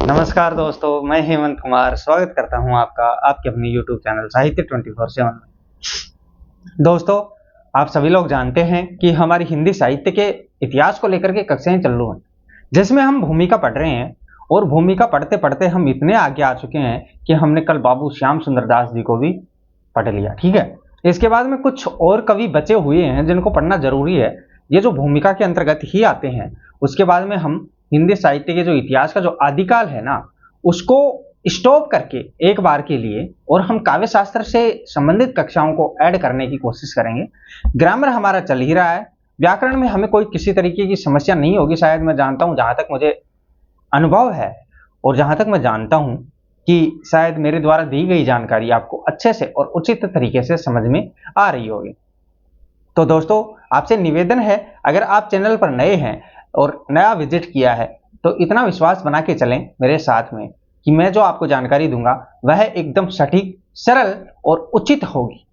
नमस्कार दोस्तों, मैं हेमंत कुमार स्वागत करता हूं आपका आपके अपने YouTube चैनल साहित्य 24/7 में। दोस्तों, आप सभी लोग जानते हैं कि हमारी हिंदी साहित्य के इतिहास को लेकर के कक्षाएं चालू हैं, जिसमें हम भूमिका पढ़ रहे हैं और भूमिका पढ़ते पढ़ते हम इतने आगे आ चुके हैं कि हमने कल बाबू श्याम सुंदर दास जी को भी पढ़ लिया। ठीक है, इसके बाद में कुछ और कवि बचे हुए हैं जिनको पढ़ना जरूरी है। ये जो भूमिका के अंतर्गत ही आते हैं। उसके बाद में हम हिंदी साहित्य के जो इतिहास का जो आदिकाल है ना, उसको स्टॉप करके एक बार के लिए और हम काव्य शास्त्र से संबंधित कक्षाओं को ऐड करने की कोशिश करेंगे। ग्रामर हमारा चल ही रहा है, व्याकरण में हमें कोई किसी तरीके की समस्या नहीं होगी, शायद मैं जानता हूं, जहां तक मुझे अनुभव है और जहां तक मैं जानता हूं कि शायद मेरे द्वारा दी गई जानकारी आपको अच्छे से और उचित तरीके से समझ में आ रही होगी। तो दोस्तों, आपसे निवेदन है, अगर आप चैनल पर नए हैं और नया विजिट किया है तो इतना विश्वास बना के चलें मेरे साथ में कि मैं जो आपको जानकारी दूंगा वह एकदम सटीक, सरल और उचित होगी।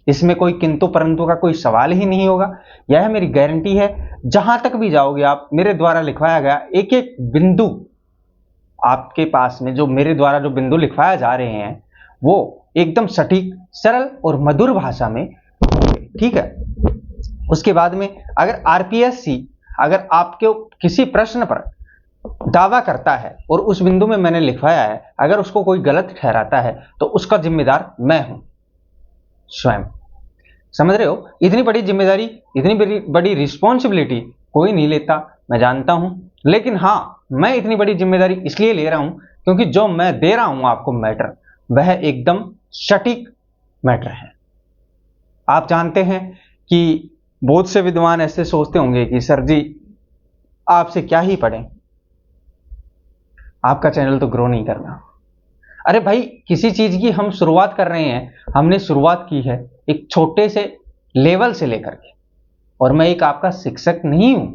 इसमें कोई किंतु परंतु का कोई सवाल ही नहीं होगा। यह मेरी गारंटी है। जहां तक भी जाओगे आप, मेरे द्वारा लिखवाया गया एक एक बिंदु आपके पास में, जो मेरे द्वारा जो बिंदु लिखवाए जा रहे हैं वो एकदम सटीक, सरल और मधुर भाषा में होंगे। ठीक है, उसके बाद में अगर आरपीएससी अगर आपके किसी प्रश्न पर दावा करता है और उस बिंदु में मैंने लिखवाया है, अगर उसको कोई गलत ठहराता है तो उसका जिम्मेदार मैं हूं स्वयं। समझ रहे हो? इतनी बड़ी जिम्मेदारी, इतनी बड़ी रिस्पॉन्सिबिलिटी कोई नहीं लेता, मैं जानता हूं। लेकिन हां, मैं इतनी बड़ी जिम्मेदारी इसलिए ले रहा हूं क्योंकि जो मैं दे रहा हूं आपको मैटर, वह एकदम सटीक मैटर है। आप जानते हैं कि बहुत से विद्वान ऐसे सोचते होंगे कि सर जी आपसे क्या ही पढ़ें, आपका चैनल तो ग्रो नहीं करना। अरे भाई, किसी चीज की हम शुरुआत कर रहे हैं, हमने शुरुआत की है एक छोटे से लेवल से लेकर के, और मैं एक आपका शिक्षक नहीं हूं।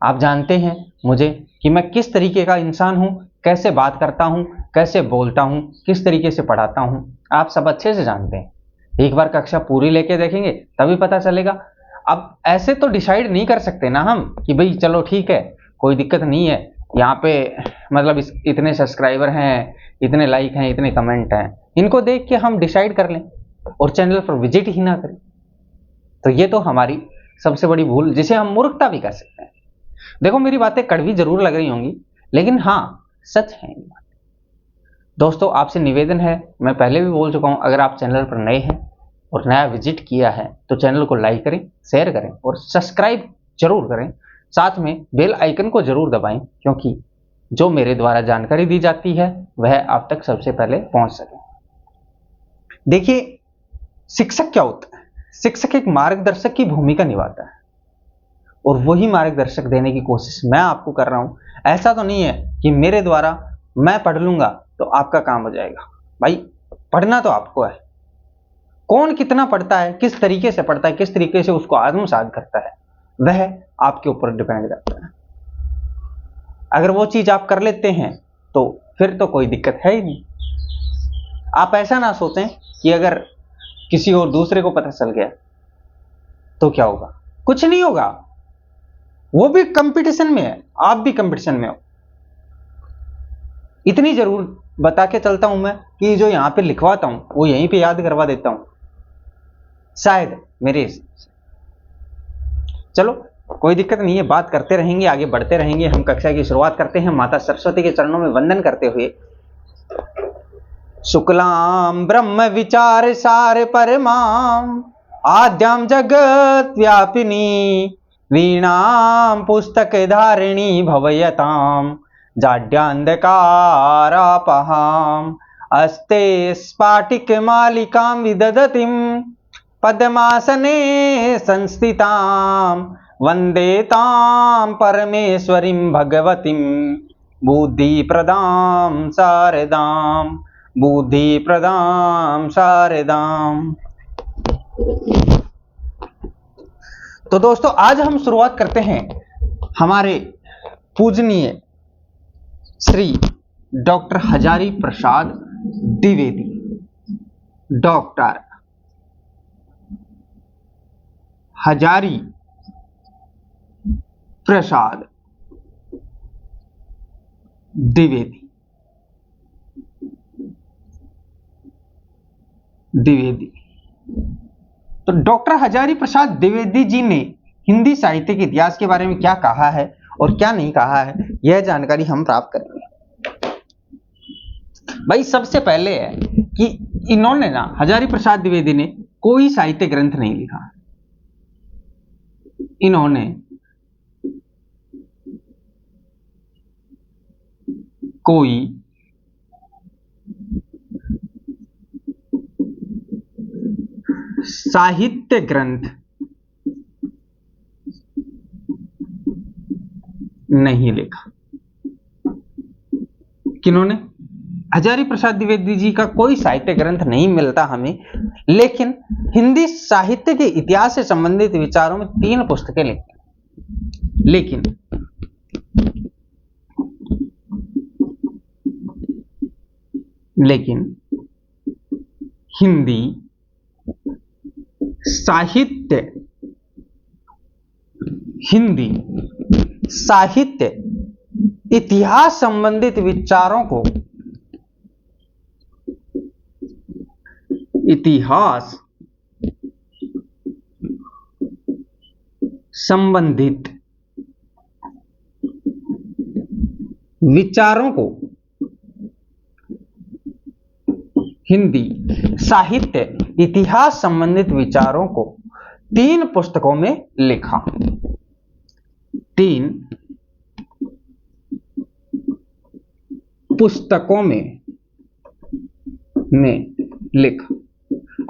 आप जानते हैं मुझे कि मैं किस तरीके का इंसान हूं, कैसे बात करता हूं, कैसे बोलता हूं, किस तरीके से पढ़ाता हूं, आप सब अच्छे से जानते हैं। एक बार कक्षा पूरी लेके देखेंगे तभी पता चलेगा। अब ऐसे तो डिसाइड नहीं कर सकते ना हम कि भाई चलो ठीक है, कोई दिक्कत नहीं है, यहाँ पे मतलब इतने सब्सक्राइबर हैं, इतने लाइक हैं, इतने कमेंट हैं, इनको देख के हम डिसाइड कर लें और चैनल पर विजिट ही ना करें। तो ये तो हमारी सबसे बड़ी भूल, जिसे हम मूर्खता भी कर सकते हैं। देखो, मेरी बातें कड़वी जरूर लग रही होंगी, लेकिन हाँ, सच है ये बात। दोस्तों, आपसे निवेदन है, मैं पहले भी बोल चुका हूं, अगर आप चैनल पर नए हैं और नया विजिट किया है तो चैनल को लाइक करें, शेयर करें और सब्सक्राइब जरूर करें। साथ में बेल आइकन को जरूर दबाएं, क्योंकि जो मेरे द्वारा जानकारी दी जाती है वह आप तक सबसे पहले पहुंच सके। देखिए, शिक्षक क्या होता है? शिक्षक एक मार्गदर्शक की भूमिका निभाता है और वही मार्गदर्शक देने की कोशिश मैं आपको कर रहा हूं। ऐसा तो नहीं है कि मेरे द्वारा मैं पढ़ लूंगा तो आपका काम हो जाएगा। भाई, पढ़ना तो आपको है। कौन कितना पढ़ता है, किस तरीके से पढ़ता है, किस तरीके से उसको आत्मसात करता है, वह आपके ऊपर डिपेंड करता है। अगर वो चीज आप कर लेते हैं तो फिर तो कोई दिक्कत है ही नहीं। आप ऐसा ना सोचें कि अगर किसी और दूसरे को पता चल गया तो क्या होगा। कुछ नहीं होगा, वो भी कंपटीशन में है, आप भी कंपटीशन में हो। इतनी जरूर बता के चलता हूं मैं कि जो यहां पे लिखवाता हूं वो यहीं पे याद करवा देता हूं, शायद मेरे से। चलो, कोई दिक्कत नहीं है, बात करते रहेंगे, आगे बढ़ते रहेंगे। हम कक्षा की शुरुआत करते हैं माता सरस्वती के चरणों में वंदन करते हुए। शुक्लाम ब्रह्म विचार सार परमाम आद्याम जगत व्यापिनी वीणाम पुस्तक धारिणी भवयताम जाड्यांधकारापहाम अस्ते स्फाटिक मालिकां विदधतिम पद्मासने संस्थितां वंदे तां परमेश्वरीं भगवतीं बुद्धिप्रदां शारदां बुद्धिप्रदां शारदां। तो दोस्तों, आज हम शुरुआत करते हैं हमारे पूजनीय श्री डॉक्टर हजारी प्रसाद द्विवेदी। डॉक्टर हजारी प्रसाद द्विवेदी। द्विवेदी। तो डॉक्टर हजारी प्रसाद द्विवेदी जी ने हिंदी साहित्य के इतिहास के बारे में क्या कहा है और क्या नहीं कहा है, यह जानकारी हम प्राप्त करेंगे। भाई सबसे पहले है कि इन्होंने ना, हजारी प्रसाद द्विवेदी ने कोई साहित्य ग्रंथ नहीं लिखा। इन्होंने कोई साहित्य ग्रंथ नहीं लिखा। किन्होंने? हजारी प्रसाद द्विवेदी जी का कोई साहित्य ग्रंथ नहीं मिलता हमें, लेकिन हिंदी साहित्य के इतिहास से संबंधित विचारों में 3 पुस्तकें लिखी। लेकिन हिंदी साहित्य इतिहास संबंधित विचारों को हिंदी साहित्य इतिहास संबंधित विचारों को 3 पुस्तकों में लिखा। 3 पुस्तकों में लिखा।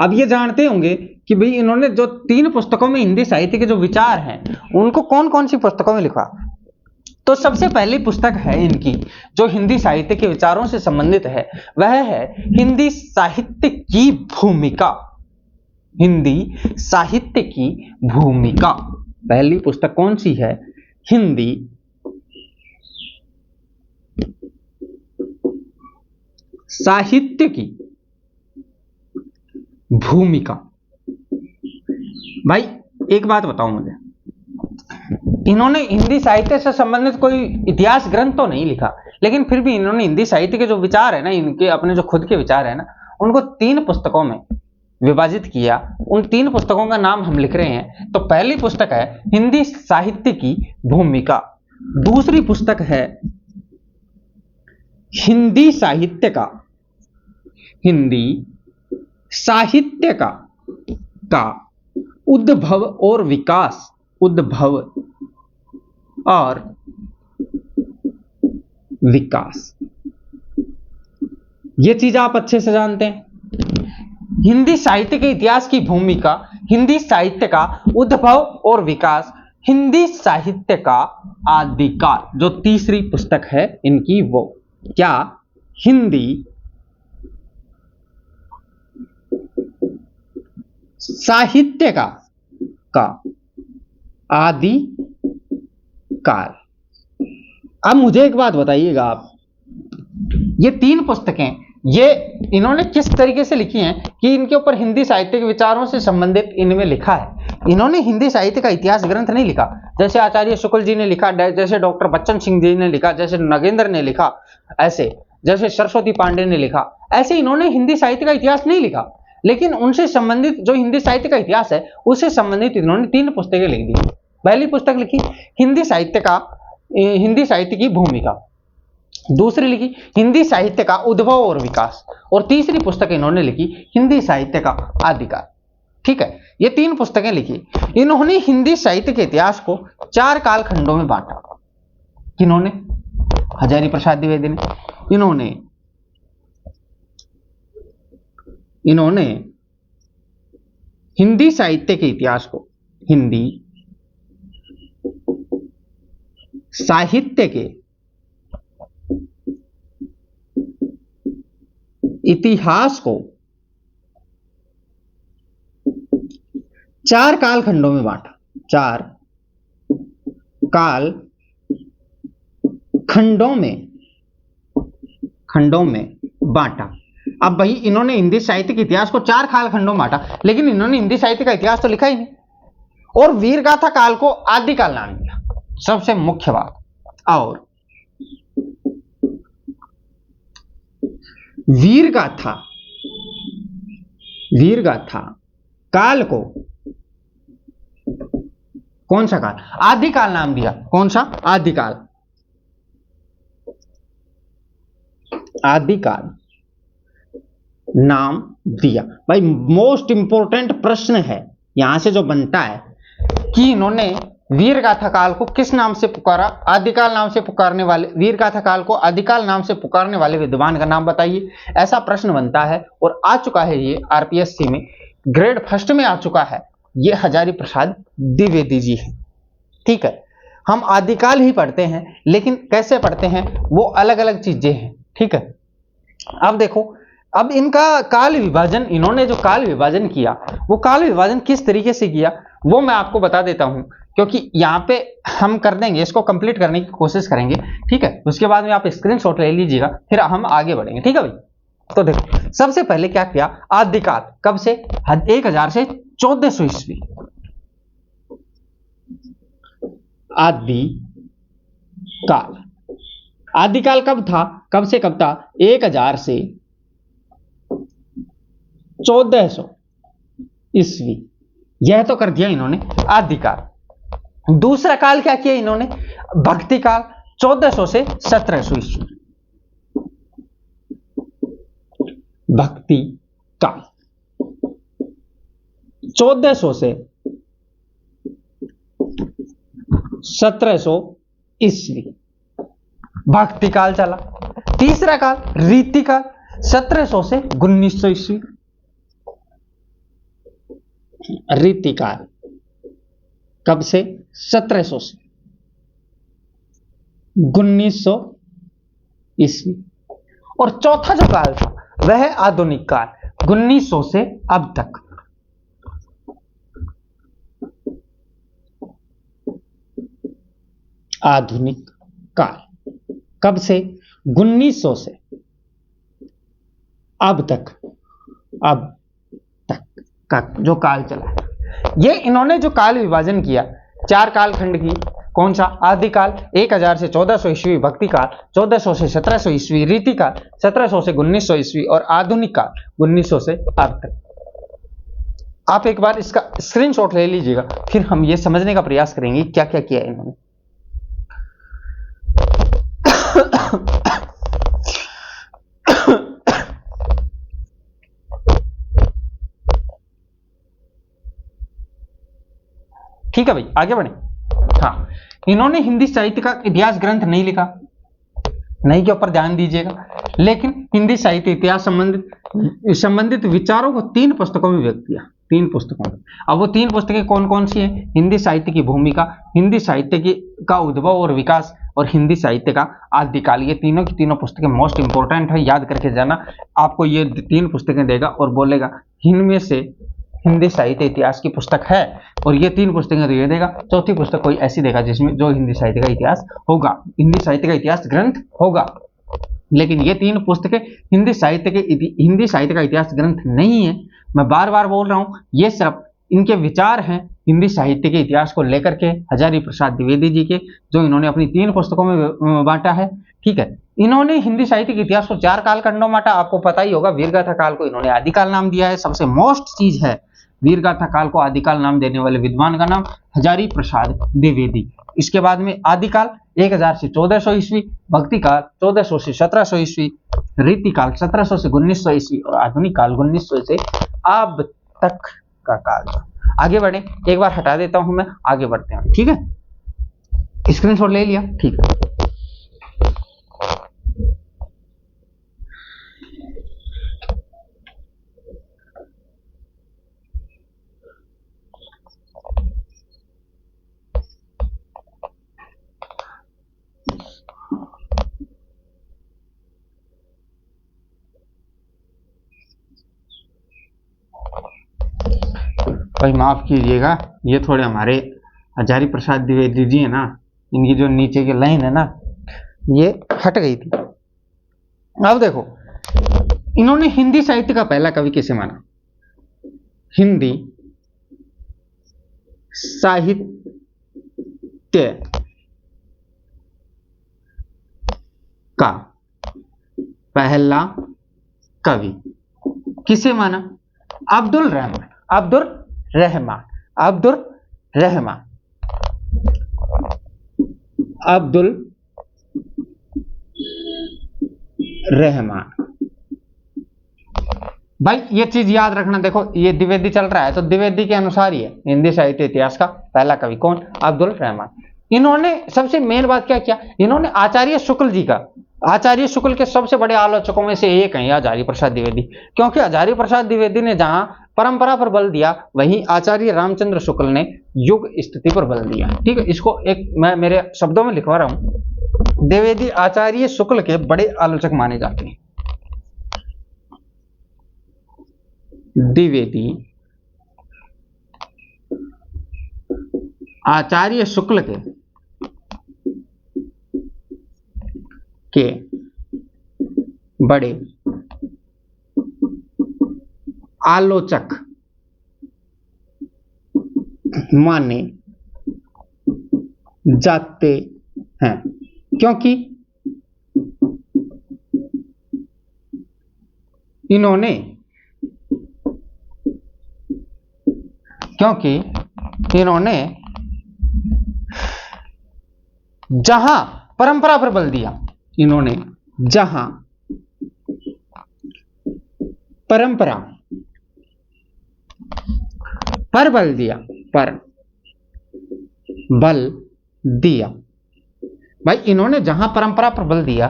अब ये जानते होंगे कि भाई इन्होंने जो 3 पुस्तकों में हिंदी साहित्य के जो विचार हैं उनको कौन कौन सी पुस्तकों में लिखा। तो सबसे पहली पुस्तक है इनकी जो हिंदी साहित्य के विचारों से संबंधित है, वह है हिंदी साहित्य की भूमिका। हिंदी साहित्य की भूमिका पहली पुस्तक कौन सी है? हिंदी साहित्य की भूमिका। भाई एक बात बताओ मुझे, इन्होंने हिंदी साहित्य से संबंधित कोई इतिहास ग्रंथ तो नहीं लिखा, लेकिन फिर भी इन्होंने हिंदी साहित्य के जो विचार है ना, इनके अपने जो खुद के विचार है ना, उनको 3 पुस्तकों में विभाजित किया। उन 3 पुस्तकों का नाम हम लिख रहे हैं। तो पहली पुस्तक है हिंदी साहित्य की भूमिका, दूसरी पुस्तक है हिंदी साहित्य का उद्भव और विकास। ये चीज आप अच्छे से जानते हैं। हिंदी साहित्य के इतिहास की भूमिका, हिंदी साहित्य का उद्भव और विकास, हिंदी साहित्य का आदिकाल। जो तीसरी पुस्तक है इनकी वो क्या? हिंदी साहित्य का आदिकाल। अब मुझे एक बात बताइएगा आप, ये 3 पुस्तकें ये इन्होंने किस तरीके से लिखी हैं कि इनके ऊपर हिंदी साहित्य के विचारों से संबंधित इनमें लिखा है। इन्होंने हिंदी साहित्य का इतिहास ग्रंथ नहीं लिखा, जैसे आचार्य शुक्ल जी ने लिखा, जैसे डॉक्टर बच्चन सिंह जी ने लिखा, जैसे नगेंद्र ने लिखा, ऐसे जैसे सरस्वती पांडे ने लिखा, ऐसे इन्होंने हिंदी साहित्य का इतिहास नहीं लिखा। लेकिन उनसे संबंधित जो हिंदी साहित्य का इतिहास है उससे संबंधित इन्होंने 3 पुस्तकें लिख दी। पहली पुस्तक लिखी हिंदी साहित्य की भूमिका, दूसरी लिखी हिंदी साहित्य का उद्भव और विकास, और तीसरी पुस्तक इन्होंने लिखी हिंदी साहित्य का आदिकाल। ठीक है, ये 3 पुस्तकें लिखी। इन्होंने हिंदी साहित्य के इतिहास को 4 कालखंडों में बांटा। किन्होंने? हजारी प्रसाद द्विवेदी ने। इन्होंने हिंदी साहित्य के इतिहास को हिंदी साहित्य के इतिहास को 4 कालखंडों में बांटा। 4 काल खंडों में बांटा। अब भाई इन्होंने हिंदी साहित्य के इतिहास को 4 कालखंडों में बांटा, लेकिन इन्होंने हिंदी साहित्य का इतिहास तो लिखा ही नहीं, और वीर गाथा काल को आदिकाल नाम दिया। सबसे मुख्य बात। और वीरगाथा, वीरगाथा काल को कौन सा काल? आदिकाल नाम दिया। कौन सा? आदिकाल। आदिकाल नाम दिया। भाई मोस्ट इंपोर्टेंट प्रश्न है यहां से जो बनता है कि इन्होंने वीरगाथा काल को किस नाम से पुकारा? आदिकाल नाम से पुकारने वाले, वीरगाथा काल को आदिकाल नाम से पुकारने वाले विद्वान का नाम बताइए। ऐसा प्रश्न बनता है और आ चुका है ये आरपीएससी में, ग्रेड फर्स्ट में आ चुका है। ये हजारी प्रसाद द्विवेदी जी हैं। ठीक है, हम आदिकाल ही पढ़ते हैं, लेकिन कैसे पढ़ते हैं वो अलग अलग चीजें हैं। ठीक है, अब देखो, अब इनका काल विभाजन, इन्होंने जो काल विभाजन किया वो काल विभाजन किस तरीके से किया वो मैं आपको बता देता हूं, क्योंकि यहां पे हम कर देंगे, इसको कंप्लीट करने की कोशिश करेंगे। ठीक है, उसके बाद में आप स्क्रीनशॉट ले लीजिएगा, फिर हम आगे बढ़ेंगे। ठीक है भाई, तो देखो सबसे पहले क्या किया? आदिकाल कब से? 1000 से 1400 ईस्वी। आदिकाल, आदिकाल कब था? कब से कब था? 1000 से 1400 ईस्वी। यह तो कर दिया इन्होंने आदिकाल। दूसरा काल क्या किया इन्होंने? भक्ति काल, 1400 से 1700 ईस्वी। भक्ति काल 1400 से 1700 ईस्वी, भक्ति काल चला। तीसरा काल रीति काल, 1700 से 1900 ईस्वी। रीति काल कब से? 1700 से 1900 ईस्वी। और चौथा जो काल था वह है आधुनिक काल, 1900 से अब तक। आधुनिक काल कब से? 1900 से अब तक, अब तक का जो काल चला है। ये इन्होंने जो काल विभाजन किया, चार कालखंड की, कौन सा? आदिकाल 1000 से 1400 ईस्वी, भक्ति काल 1400 से 1700 ईस्वी, रीति काल 1700 से 1900 ईस्वी और आधुनिक काल 1900 से अब तक। आप एक बार इसका स्क्रीनशॉट ले लीजिएगा, फिर हम ये समझने का प्रयास करेंगे क्या क्या किया इन्होंने। ठीक है भाई, आगे बढ़े। हाँ, इन्होंने हिंदी साहित्य का इतिहास ग्रंथ नहीं लिखा, नहीं के ऊपर ध्यान दीजिएगा, लेकिन हिंदी साहित्य इतिहास संबंधित विचारों को 3 पुस्तकों में व्यक्त किया। 3 पुस्तकों में। अब वो 3 पुस्तकें कौन कौन सी हैं? हिंदी साहित्य की भूमिका, हिंदी साहित्य की का उद्भव और विकास और हिंदी साहित्य का आदिकाल। ये तीनों की तीनों पुस्तकें मोस्ट इंपोर्टेंट है, याद करके जाना। आपको ये 3 पुस्तकें देगा और बोलेगा इनमें से हिंदी साहित्य इतिहास की पुस्तक है, और ये 3 पुस्तकें दे देगा। चौथी पुस्तक कोई ऐसी देगा जिसमें जो हिंदी साहित्य का इतिहास होगा, हिंदी साहित्य का इतिहास ग्रंथ होगा। लेकिन ये 3 पुस्तकें हिंदी साहित्य का इतिहास ग्रंथ नहीं है। मैं बार बार बोल रहा हूं, ये सिर्फ इनके विचार हैं हिंदी साहित्य के इतिहास को लेकर के, हजारी प्रसाद द्विवेदी जी के, जो इन्होंने अपनी 3 पुस्तकों में बांटा है। ठीक है, इन्होंने हिंदी साहित्य के इतिहास को 4 कालखंडों में बांटा। आपको पता ही होगा, वीरगाथा काल को इन्होंने आदिकाल नाम दिया है। सबसे मोस्ट चीज है, वीरगाथा काल को आदिकाल नाम देने वाले विद्वान का नाम हजारी प्रसाद द्विवेदी। इसके बाद में आदिकाल 1000 से 1400 ईस्वी, भक्ति काल 1400 से 1700 ईस्वी, रीति काल 1700 से 1900 ईस्वी और आधुनिक काल 1900 से अब तक का काल। आगे बढ़े, एक बार हटा देता हूं मैं, आगे बढ़ते हैं। ठीक है, स्क्रीनशॉट ले लिया? ठीक है। भाई माफ कीजिएगा, ये थोड़े हमारे हजारी प्रसाद द्विवेदी जी है ना, इनकी जो नीचे की लाइन है ना, ये हट गई थी। अब देखो, इन्होंने हिंदी साहित्य का पहला कवि किसे माना? हिंदी साहित्य का पहला कवि। किसे माना? अब्दुल रहमान, अब्दुल रहमान, अब्दुल रहमान, अब्दुल रहमान। भाई ये चीज याद रखना, देखो ये द्विवेदी चल रहा है तो द्विवेदी के अनुसार ही है हिंदी साहित्य इतिहास का पहला कवि कौन? अब्दुल रहमान। इन्होंने सबसे मेन बात क्या किया, इन्होंने आचार्य शुक्ल जी का, आचार्य शुक्ल के सबसे बड़े आलोचकों में से एक है आचार्य प्रसाद द्विवेदी, क्योंकि आचार्य प्रसाद द्विवेदी ने जहां परंपरा पर बल दिया वहीं आचार्य रामचंद्र शुक्ल ने युग स्थिति पर बल दिया। ठीक है, इसको एक मैं मेरे शब्दों में लिखवा रहा हूं। द्विवेदी आचार्य शुक्ल के बड़े आलोचक माने जाते हैं। द्विवेदी आचार्य शुक्ल के बड़े आलोचक माने जाते हैं, क्योंकि इन्होंने जहां परंपरा पर बल दिया, इन्होंने जहां परंपरा पर बल दिया, पर बल दिया, भाई इन्होंने जहां परंपरा पर बल दिया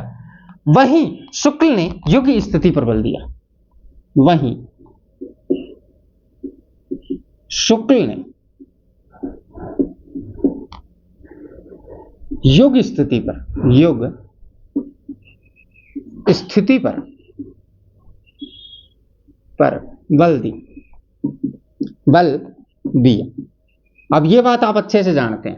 वहीं शुक्ल ने युग स्थिति पर बल दिया, वहीं शुक्ल ने युग स्थिति पर बल दिया। अब ये बात आप अच्छे से जानते हैं,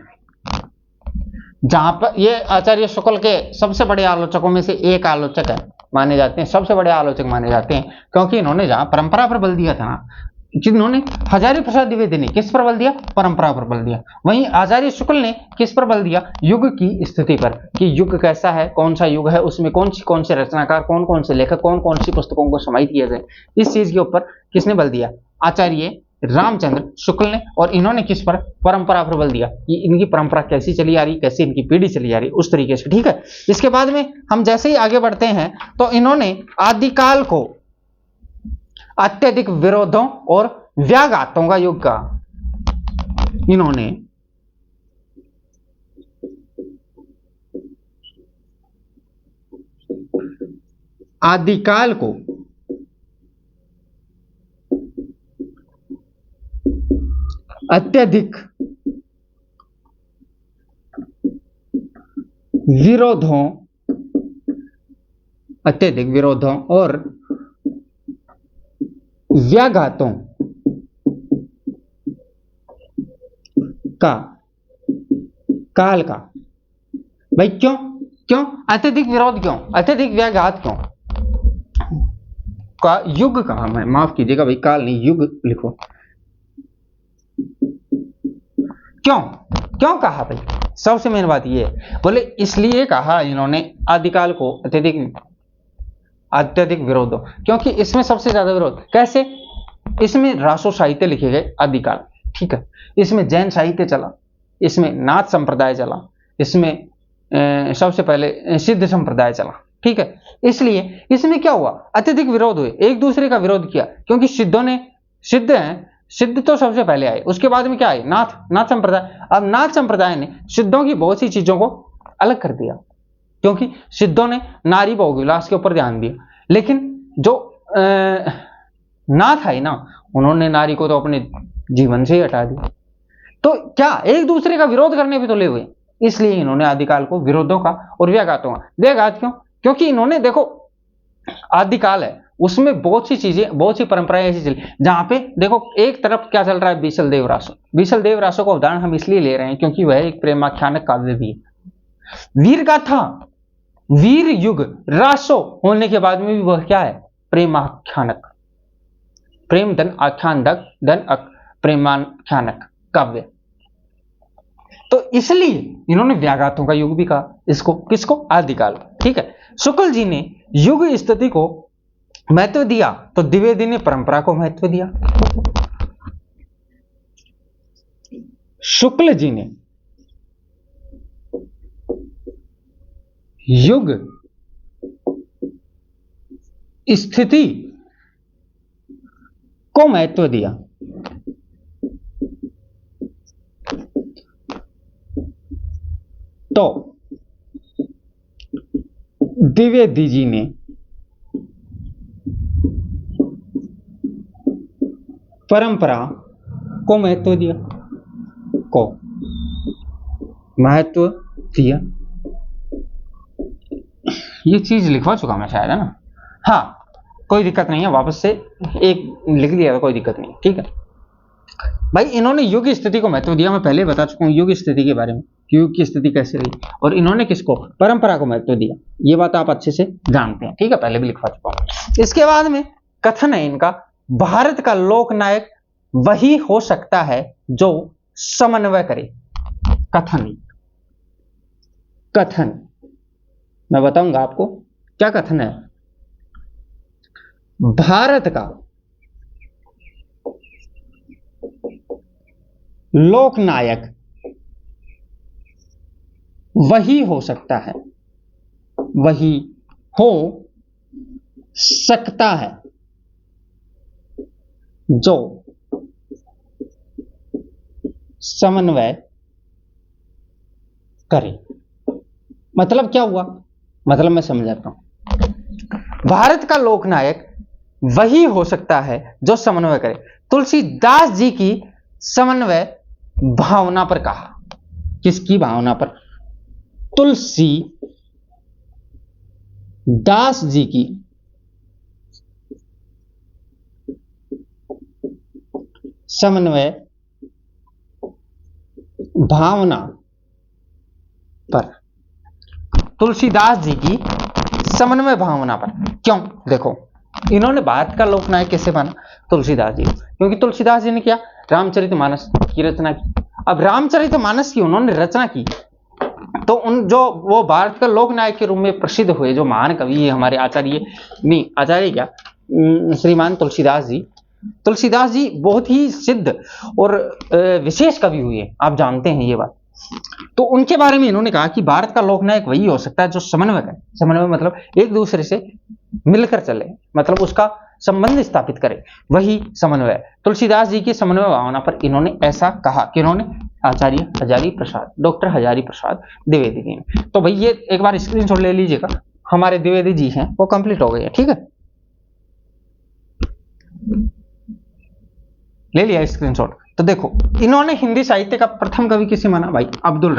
जहां पर ये आचार्य शुक्ल के सबसे बड़े आलोचकों में से एक आलोचक है माने जाते हैं, सबसे बड़े आलोचक माने जाते हैं, क्योंकि इन्होंने जहां परंपरा पर बल दिया था ना, जिन्होंने आचार्य प्रसाद द्विवेदी ने किस पर बल दिया? परंपरा पर बल दिया। वहीं आचार्य शुक्ल ने किस पर बल दिया? युग की स्थिति पर, कि युग कैसा है, कौन सा युग है, उसमें कौन से रचनाकार, कौन से लेखक, कौन सी पुस्तकों को समाहित किया जाए, इस चीज के ऊपर किसने बल दिया? आचार्य रामचंद्र शुक्ल ने। और इन्होंने किस पर? परंपरा पर बल दिया, कि इनकी परंपरा कैसी चली आ रही, कैसी इनकी पीढ़ी चली आ रही, उस तरीके से। ठीक है, इसके बाद में हम जैसे ही आगे बढ़ते हैं तो इन्होंने आदिकाल को अत्यधिक विरोधों और व्याघातों का युग कहा। इन्होंने आदिकाल को अत्यधिक विरोधों और व्याघातों का काल का। भाई क्यों अत्यधिक विरोध, क्यों अत्यधिक व्याघात, क्यों का युग कहा? मैं माफ कीजिएगा भाई, काल नहीं युग लिखो। क्यों कहा भाई? सबसे मेन बात ये है, बोले इसलिए कहा इन्होंने आदिकाल को अत्यधिक विरोध, क्योंकि इसमें सबसे ज्यादा विरोध कैसे? इसमें रासो साहित्य लिखे गए आदिकाल, ठीक है, इसमें जैन साहित्य चला, इसमें नाथ संप्रदाय चला, इसमें सबसे पहले सिद्ध संप्रदाय चला। ठीक है, इसलिए इसमें क्या हुआ? अत्यधिक विरोध हुए, एक दूसरे का विरोध किया, क्योंकि सिद्ध तो सबसे पहले आए, उसके बाद में क्या आए? नाथ संप्रदाय। अब नाथ संप्रदाय ने सिद्धों की बहुत सी चीजों को अलग कर दिया, क्योंकि सिद्धों ने नारी भोग विलास के ऊपर ध्यान दिया, लेकिन जो नाथ है ना, उन्होंने नारी को तो अपने जीवन से ही हटा दिया। तो क्या एक दूसरे का विरोध करने भी तो ले हुए, इसलिए इन्होंने आदिकाल को विरोधों का और व्याघातों का। व्याघात क्यों? क्योंकि इन्होंने देखो आदिकाल है, उसमें बहुत सी चीजें, बहुत सी परंपराएं ऐसी चली, जहां पे देखो एक तरफ क्या चल रहा है? बीसल देव रासो का उदाहरण हम इसलिए ले रहे हैं क्योंकि वह एक प्रेमाख्यानक काव्य भी है। वीर गाथा, वीर युग रासो होने के बाद में भी वह क्या है? प्रेमाख्यानक, प्रेम धन आख्यान धन प्रेमाख्यानक काव्य। तो इसलिए इन्होंने व्याघातों का युग भी कहा इसको। किसको? आदिकाल। ठीक है, शुक्ल जी ने युग स्थिति को महत्व दिया तो द्विवेदी ने परंपरा को महत्व दिया, शुक्ल जी ने युग स्थिति को महत्व दिया, तो द्विवेदी जी ने परंपरा को महत्व दिया, ये चीज लिखवा चुका मैं शायद, है ना? हाँ, कोई दिक्कत नहीं है, वापस से एक लिख दिया, कोई दिक्कत नहीं, ठीक है भाई। इन्होंने युग की स्थिति को महत्व दिया, मैं पहले बता चुका हूं युग की स्थिति के बारे में, युग की स्थिति कैसे रही, और इन्होंने किसको, परंपरा को महत्व दिया, ये बात आप अच्छे से जानते हैं, ठीक है, पहले भी लिखवा चुका हूं। इसके बाद में कथन है इनका, भारत का लोकनायक वही हो सकता है जो समन्वय करे। कथन मैं बताऊंगा आपको क्या कथन है। भारत का लोकनायक वही हो सकता है, वही हो सकता है जो समन्वय करे। मतलब क्या हुआ, मतलब मैं समझाता हूं। भारत का लोकनायक वही हो सकता है जो समन्वय करे। तुलसीदास जी की समन्वय भावना पर कहा। किसकी भावना पर? तुलसी दास जी की समन्वय भावना पर, तुलसीदास जी की समन्वय भावना पर। क्यों? देखो, इन्होंने भारत का लोकनायक कैसे माना? तुलसीदास जी, क्योंकि तुलसीदास जी ने क्या, रामचरितमानस की रचना की। अब रामचरितमानस की उन्होंने रचना की तो उन जो वो भारत का लोकनायक के रूप में प्रसिद्ध हुए, जो महान कवि है हमारे आचार्य क्या, श्रीमान तुलसीदास जी। तुलसीदास जी बहुत ही सिद्ध और विशेष कवि हुए, आप जानते हैं ये बात। तो उनके बारे में इन्होंने कहा कि भारत का लोकनायक वही हो सकता है जो समन्वय करे। समन्वय मतलब एक दूसरे से मिलकर चले, मतलब उसका संबंध स्थापित करे, वही समन्वय। तुलसीदास जी की समन्वय भावना पर इन्होंने ऐसा कहा कि इन्होंने आचार्य हजारी प्रसाद, डॉक्टर हजारी प्रसाद द्विवेदी जी ने। तो भाई ये एक बार स्क्रीनशॉट ले लीजिएगा, हमारे द्विवेदी जी हैं वो कंप्लीट हो गई है, ठीक है, ले लिया स्क्रीनशॉट। तो देखो, इन्होंने हिंदी साहित्य का प्रथम कवि किसे माना भाई? अब्दुल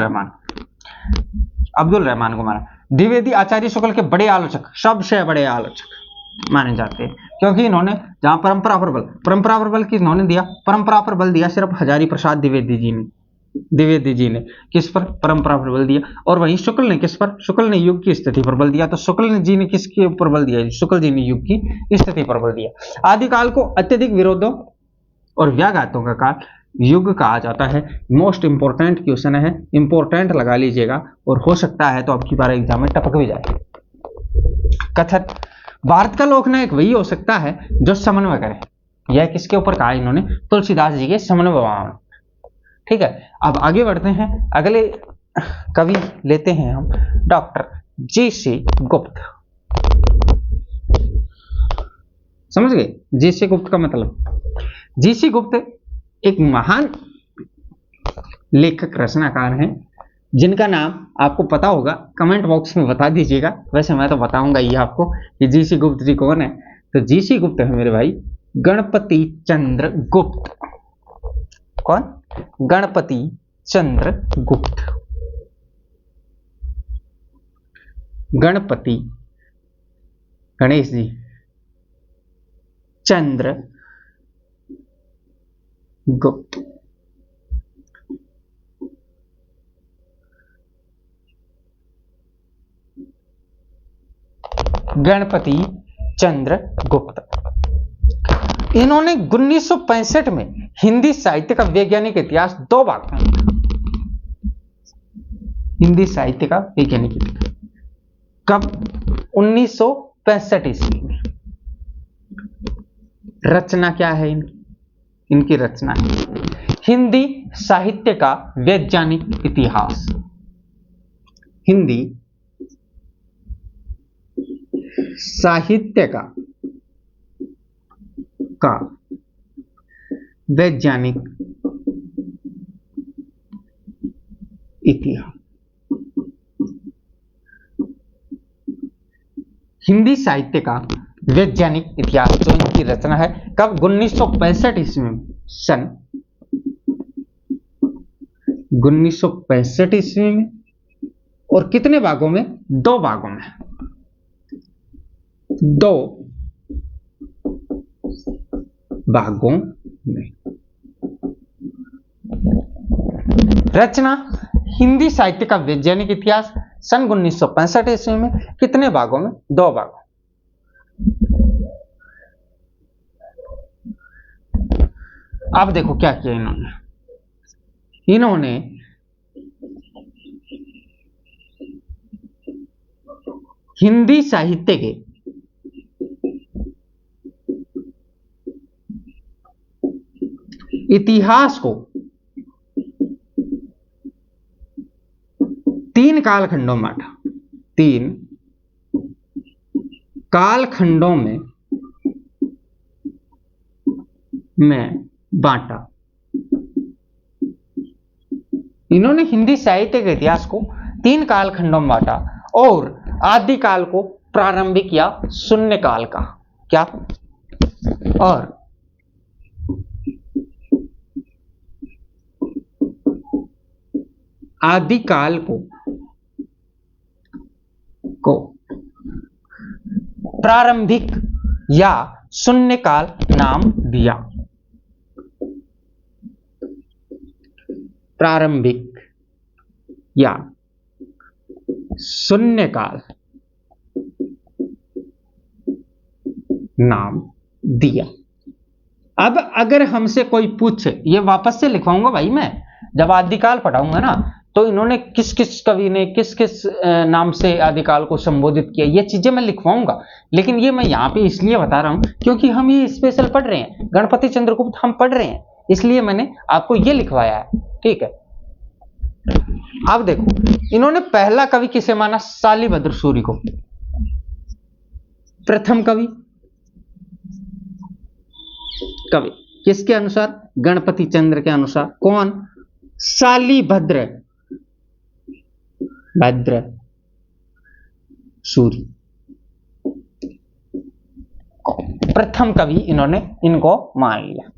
रहमान को माना। द्विवेदी आचार्य शुक्ल के बड़े आलोचक, सबसे बड़े आलोचक माने जाते हैं, क्योंकि इन्होंने जहां परंपरा पर बल की इन्होंने दिया, परंपरा पर बल दिया सिर्फ हजारी प्रसाद द्विवेदी जी ने किस पर? परंपरा पर बल दिया। और वहीं शुक्ल ने किस पर? शुक्ल ने युग की स्थिति पर बल दिया। तो शुक्ल जी ने किसके ऊपर बल दिया? शुक्ल जी ने युग की स्थिति पर बल दिया। आदिकाल को अत्यधिक विरोधों और व्याघातों का काल युग कहा जाता है। मोस्ट इंपोर्टेंट क्वेश्चन है, इंपोर्टेंट लगा लीजिएगा, और हो सकता है तो आपकी बार एग्जाम में टपक भी जाए। कथन, भारत का लोकनायक वही हो सकता है जो समन्वय करे। यह किसके ऊपर कहा इन्होंने? तुलसीदास जी के समन्वय भावना, ठीक है। अब आगे बढ़ते हैं, अगले कवि लेते हैं हम डॉक्टर जी.सी. गुप्त। समझ गए जी.सी. गुप्त का मतलब? जी.सी. गुप्त एक महान लेखक रचनाकार हैं, जिनका नाम आपको पता होगा, कमेंट बॉक्स में बता दीजिएगा। वैसे मैं तो बताऊंगा ही आपको कि जी.सी. गुप्त जी कौन है। तो जी.सी. गुप्त है मेरे भाई गणपति चंद्र गुप्त। कौन? गणपति चंद्र गुप्त। गणपति, गणेश जी, चंद्र गुप्त। गणपति चंद्र गुप्त, इन्होंने 1965 में हिंदी साहित्य का वैज्ञानिक इतिहास 2 भाग में लिखा। हिंदी साहित्य का वैज्ञानिक इतिहास कब? 1965 ईस्वी में। रचना क्या है इनकी रचना है हिंदी साहित्य का वैज्ञानिक इतिहास। हिंदी साहित्य का वैज्ञानिक इतिहास। हिंदी साहित्य का वैज्ञानिक इतिहास जो इनकी रचना है कब 1965 ईस्वी में, सन 1965 ईस्वी में। और कितने भागों में? 2 भागों में, 2 भागों में। रचना हिंदी साहित्य का वैज्ञानिक इतिहास सन 1965 ईस्वी में। कितने भागों में? 2 भागों। अब देखो क्या किया इन्होंने हिंदी साहित्य के इतिहास को 3 कालखंडों में बांटा। 3 कालखंडों में बांटा। इन्होंने हिंदी साहित्य के इतिहास को 3 कालखंडों में बांटा और आदि काल को प्रारंभिक या शून्य काल का क्या, और आदि काल को प्रारंभिक या शून्य काल नाम दिया। प्रारंभिक या शून्य काल नाम दिया। अब अगर हमसे कोई पूछे, ये वापस से लिखवाऊंगा भाई मैं, जब आदिकाल पढ़ाऊंगा ना तो इन्होंने किस किस कवि ने किस किस नाम से आदिकाल को संबोधित किया, ये चीजें मैं लिखवाऊंगा। लेकिन ये मैं यहाँ पे इसलिए बता रहा हूं क्योंकि हम ये स्पेशल पढ़ रहे हैं, गणपति चंद्रगुप्त हम पढ़ रहे हैं, इसलिए मैंने आपको ये लिखवाया है। ठीक है, अब देखो इन्होंने पहला कवि किसे माना? शालिभद्र सूरि को। प्रथम कवि किसके अनुसार? गणपति चंद्र के अनुसार। कौन? शालिभद्र सूरि प्रथम कवि इन्होंने इनको मान लिया।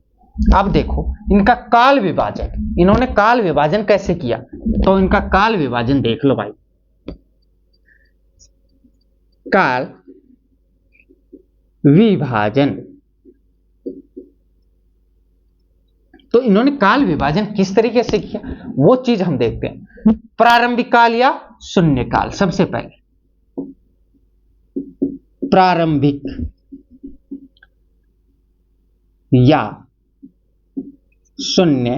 अब देखो इनका काल विभाजन, इन्होंने काल विभाजन कैसे किया, तो इनका काल विभाजन देख लो भाई। काल विभाजन, तो इन्होंने काल विभाजन किस तरीके से किया वो चीज हम देखते हैं। प्रारंभिक काल या शून्य काल। सबसे पहले प्रारंभिक या शून्य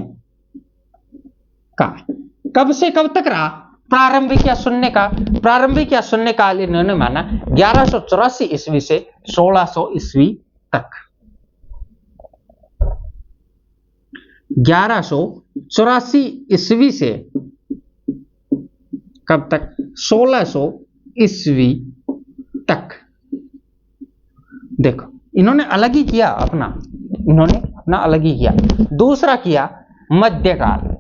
काल कब से कब तक रहा? प्रारंभिक या शून्य काल। प्रारंभिक या शून्य काल इन्होंने माना 1184 ईस्वी से 1600 ईस्वी तक। 1184 ईस्वी से कब तक? 1600 ईस्वी तक। देखो इन्होंने अलग ही किया अपना, इन्होंने अपना अलग ही किया। दूसरा किया मध्यकाल।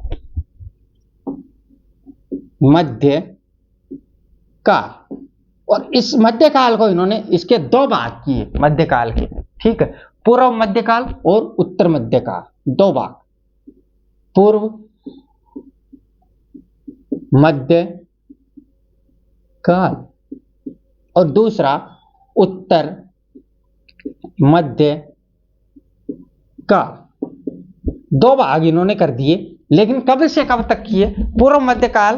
मध्यकाल, और इस मध्यकाल को इन्होंने इसके 2 भाग किए मध्यकाल के। ठीक है, पूर्व मध्यकाल और उत्तर मध्यकाल, 2 भाग। पूर्व मध्य काल और दूसरा उत्तर मध्य काल। 2 भाग इन्होंने कर दिए, लेकिन कब से कब तक किए? पूर्व मध्य काल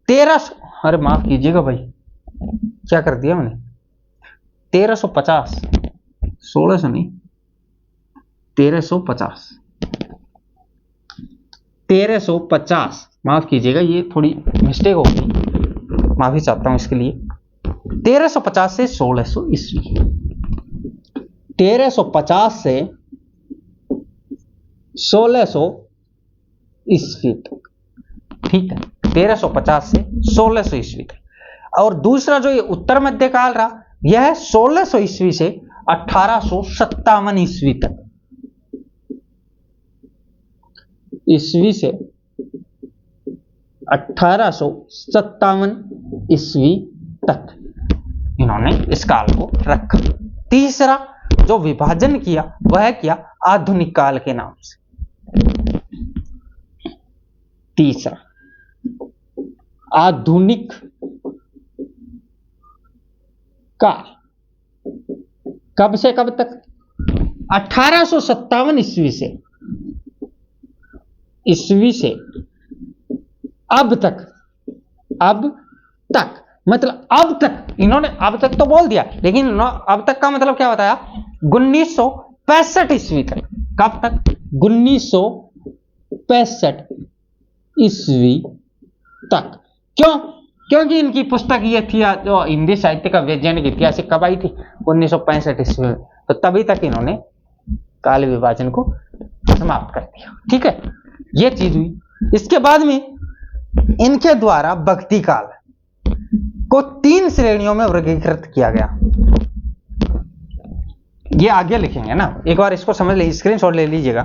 1300, अरे माफ कीजिएगा भाई क्या कर दिया मैंने, 1350, 1600 नहीं, 1350, माफ कीजिएगा ये थोड़ी मिस्टेक हो गई, माफी चाहता हूं इसके लिए। 1350 से 1600 ईस्वी, 1350 से 1600 ईस्वी तक। ठीक है, 1350 से 1600 ईस्वी तक। और दूसरा जो ये उत्तर मध्यकाल रहा, यह है 1600 ईस्वी से 1857 ईस्वी तक। ईस्वी से 1857 ईस्वी तक इन्होंने इस काल को रखा। तीसरा जो विभाजन किया वह किया आधुनिक काल के नाम से। तीसरा आधुनिक काल, कब से कब तक? 1857 ईस्वी से अब तक। अब तक मतलब अब तक, इन्होंने अब तक तो बोल दिया, लेकिन अब तक का मतलब क्या बताया? 1965 ईस्वी तक। कब तक? 1965 ईस्वी तक। क्यों? क्योंकि इनकी पुस्तक ये थी जो हिंदी साहित्य का वैज्ञानिक इतिहास कब आई थी? 1965 ईस्वी में। तो तभी तक इन्होंने काल विभाजन को समाप्त कर दिया। ठीक है, ये चीज हुई। इसके बाद में इनके द्वारा भक्ति काल को 3 श्रेणियों में वर्गीकृत किया गया। ये आगे लिखेंगे ना, एक बार इसको समझ लीजिए, स्क्रीनशॉट ले लीजिएगा।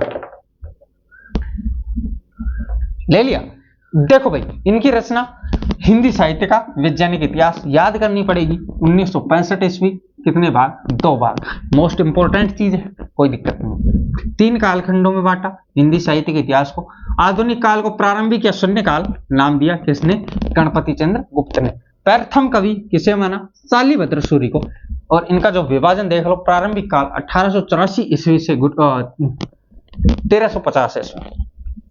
ले लिया? देखो भाई, इनकी रचना हिंदी साहित्य का वैज्ञानिक इतिहास याद करनी पड़ेगी। 1965 ईस्वी, कितने भाग? 2 भाग। मोस्ट इंपोर्टेंट चीज है, कोई दिक्कत नहीं। 3 कालखंडों में बांटा हिंदी साहित्य के इतिहास को। आधुनिक काल को प्रारंभिक या शून्य काल नाम दिया किसने? गणपति चंद्र गुप्त ने। प्रथम कवि किसे माना? शालिभद्र सूरि को। और इनका जो विभाजन देख लो, प्रारंभिक काल 1884 ईस्वी से 1350 ईस्वी।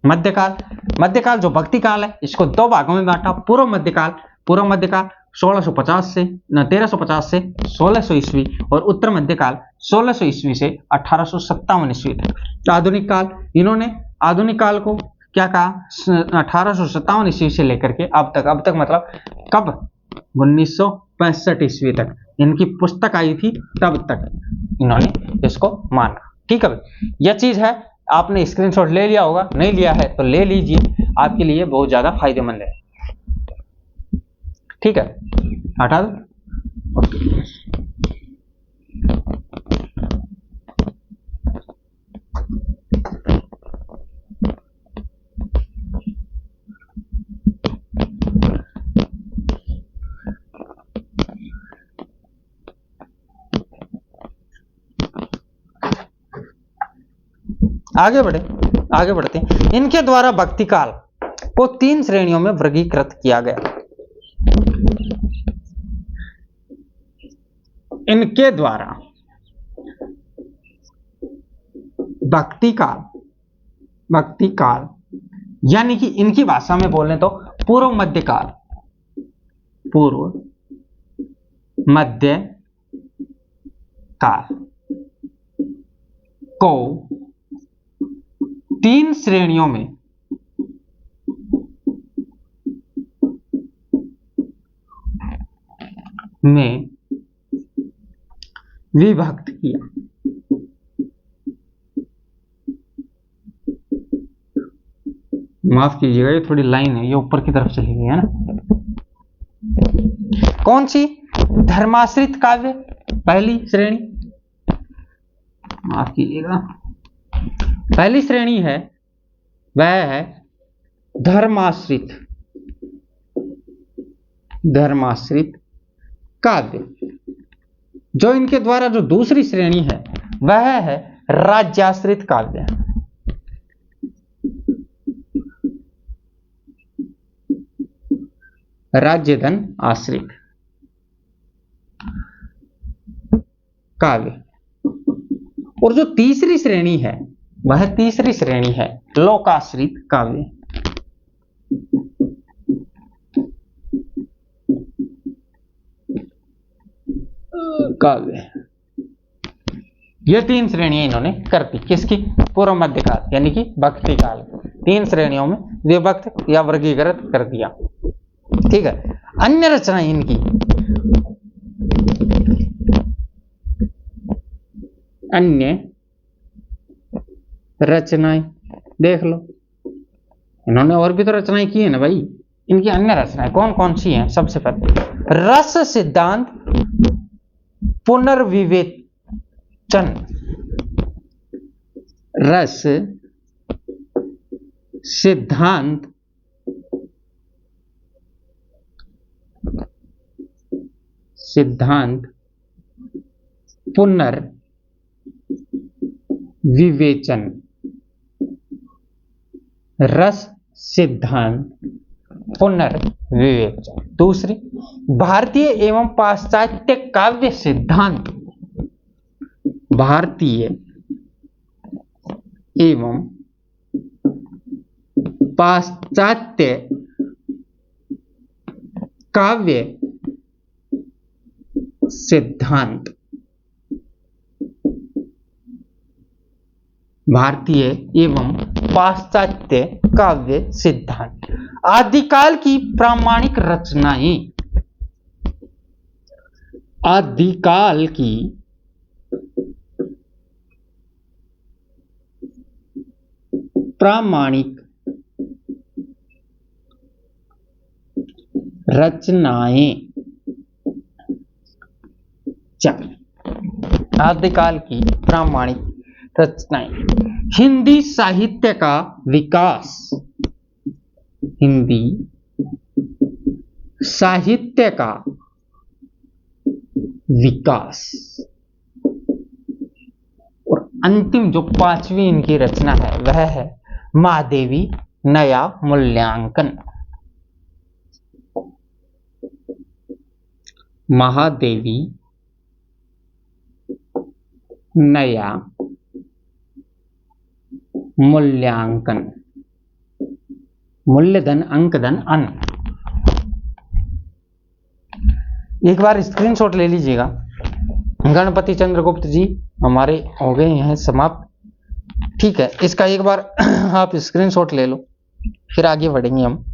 मध्यकाल जो भक्ति काल है, इसको 2 भागों में बांटा। पूर्व मध्यकाल 1350 से 1600 ईस्वी, और उत्तर मध्यकाल 1600 ईस्वी से 1857 ईस्वी तक। आधुनिक काल, इन्होंने आधुनिक काल को क्या कहा? 1857 ईस्वी से लेकर के अब तक मतलब कब? 1965 ईस्वी तक इनकी पुस्तक आई थी, तब तक इन्होंने इसको माना। ठीक है, यह चीज है। आपने स्क्रीनशॉट ले लिया होगा, नहीं लिया है तो ले लीजिए, आपके लिए बहुत ज्यादा फायदेमंद है। ठीक है, हटा दो। आगे बढ़ते हैं। इनके द्वारा भक्ति काल को 3 श्रेणियों में वर्गीकृत किया गया। इनके द्वारा भक्ति काल यानी कि इनकी भाषा में बोलें तो पूर्व मध्य काल को 3 श्रेणियों में विभक्त किया। माफ कीजिएगा, ये थोड़ी लाइन है, ये ऊपर की तरफ चली गई है ना। कौन सी? धर्माश्रित काव्य पहली श्रेणी, माफ कीजिएगा, पहली श्रेणी है वह है धर्माश्रित काव्य। जो इनके द्वारा जो दूसरी श्रेणी है वह है राज्याश्रित काव्य। राज्य धन आश्रित काव्य। और जो तीसरी श्रेणी है वह तीसरी श्रेणी है लोकाश्रित काव्य। ये 3 श्रेणियां इन्होंने कर दी। किसकी? पूर्व मध्यकाल यानी कि भक्ति काल। 3 श्रेणियों में विभक्त या वर्गीकृत कर दिया। ठीक है, अन्य रचनाएं इनकी, अन्य रचनाएं देख लो, इन्होंने और भी तो रचनाएं की है ना भाई। इनकी अन्य रचनाएं कौन कौन सी हैं? सबसे पहले रस सिद्धांत पुनर्विवेचन, रस सिद्धांत पुनर्विवेचन, रस सिद्धांत पुनर्विवेचन। दूसरी भारतीय एवं पाश्चात्य काव्य सिद्धांत, भारतीय एवं पाश्चात्य काव्य सिद्धांत, भारतीय एवं पाश्चात्य काव्य सिद्धांत। आदिकाल की प्रामाणिक रचनाएं, आदिकाल की प्रामाणिक रचनाएं, आदिकाल की प्रामाणिक रचनाएं। हिंदी साहित्य का विकास, हिंदी साहित्य का विकास। और अंतिम जो पांचवी इनकी रचना है वह है महादेवी नया मूल्यांकन, महादेवी नया मूल्यांकन, मूल्यधन अंकधन अन। एक बार स्क्रीनशॉट ले लीजिएगा। गणपति चंद्रगुप्त जी हमारे हो गए हैं समाप्त, ठीक है। इसका एक बार आप स्क्रीनशॉट ले लो, फिर आगे बढ़ेंगे हम।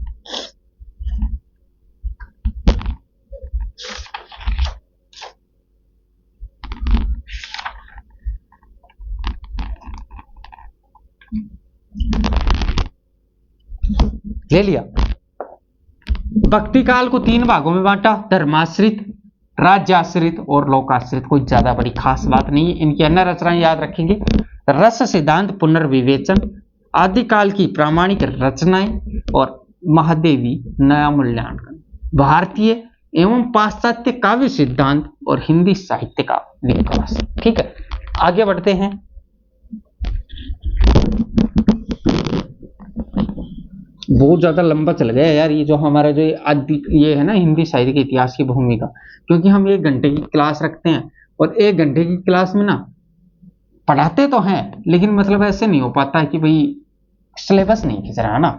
ले लिया। भक्ति काल को 3 भागों में बांटा, धर्माश्रित, राज्याश्रित और लोकाश्रित। कोई ज्यादा बड़ी खास बात नहीं है। इनकी अन्य रचनाएं याद रखेंगे, रस सिद्धांत पुनर्विवेचन, आदिकाल की प्रामाणिक रचनाएं और महादेवी नया मूल्यांकन, भारतीय एवं पाश्चात्य काव्य सिद्धांत और हिंदी साहित्य का विकास। ठीक है, आगे बढ़ते हैं। बहुत ज्यादा लंबा चल गया यार ये जो हमारा जो ये है ना हिंदी साहित्य के इतिहास की भूमिका, क्योंकि हम 1 घंटे की क्लास रखते हैं और 1 घंटे की क्लास में ना पढ़ाते तो हैं लेकिन मतलब ऐसे नहीं हो पाता है कि भाई सिलेबस नहीं खींच रहा है ना,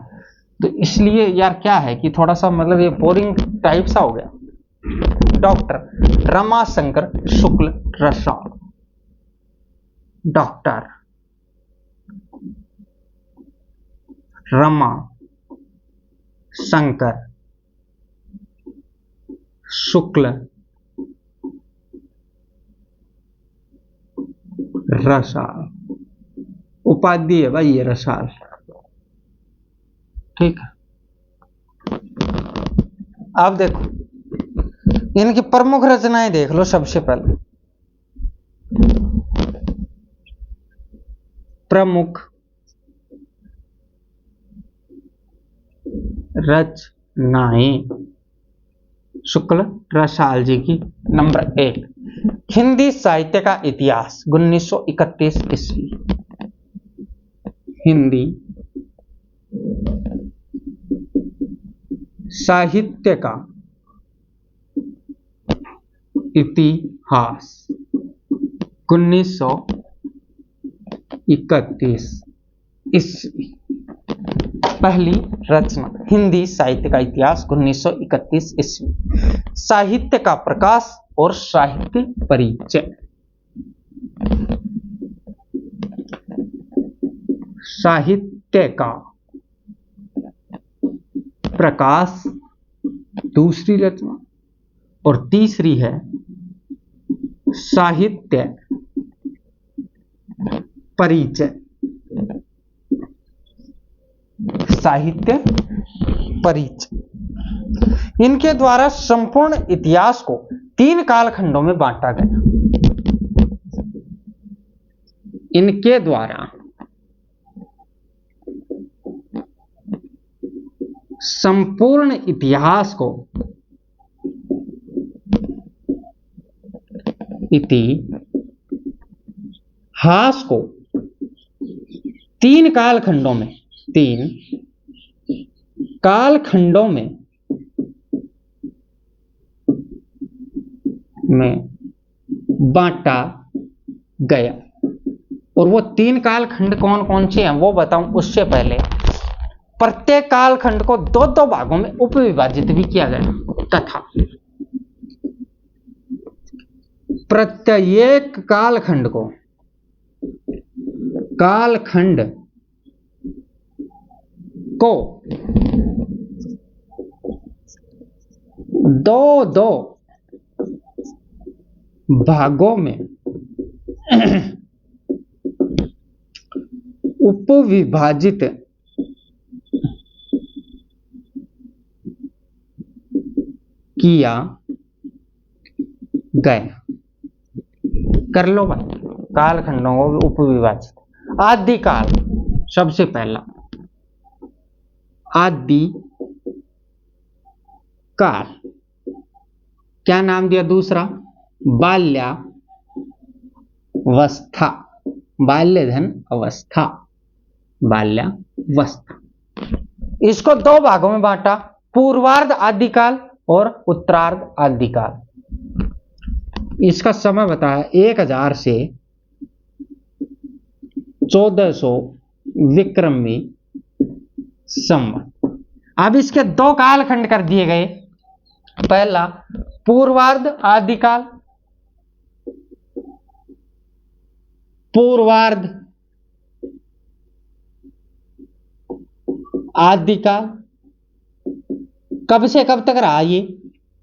तो इसलिए यार क्या है कि थोड़ा सा मतलब ये बोरिंग टाइप सा हो गया। डॉक्टर रमाशंकर शुक्ल रसाल, डॉक्टर रमा शंकर शुक्ल रसाल, उपाधि है भाई ये रसाल, ठीक है। आप देखो इनकी प्रमुख रचनाएं देख लो। सबसे पहले प्रमुख रचनाएं शुक्ल रसाल जी की। नंबर 1, हिंदी साहित्य का इतिहास 1931 ईस्वी, हिंदी साहित्य का इतिहास 1931 ईस्वी। पहली रचना हिंदी साहित्य का इतिहास 1931 ईस्वी। साहित्य का प्रकाश और साहित्य परिचय, साहित्य का प्रकाश दूसरी रचना, और तीसरी है साहित्य परिचय। साहित्य परिचय। इनके द्वारा संपूर्ण इतिहास को 3 कालखंडों में बांटा गया। इनके द्वारा संपूर्ण इतिहास को तीन कालखंडों में बांटा गया। और वो 3 कालखंड कौन कौन से हैं वो बताऊं उससे पहले प्रत्येक कालखंड को 2-2 भागों में उपविभाजित भी किया गया तथा प्रत्येक कालखंड को 2-2 भागों में उपविभाजित किया गया। कर लो भाई, कालखंडों को उपविभाजित। आदिकाल, सबसे पहला आदिकाल, क्या नाम दिया दूसरा? बाल्यावस्था, बाल्यधन अवस्था, बाल्यावस्था। इसको 2 भागों में बांटा, पूर्वार्ध आदिकाल और उत्तरार्ध आदिकाल। इसका समय बताया 1000 से 1400 विक्रमी संवत। अब इसके 2 कालखंड कर दिए गए। पहला पूर्वार्ध आदिकाल, पूर्वार्ध आदिकाल। कब से कब तक रहा ये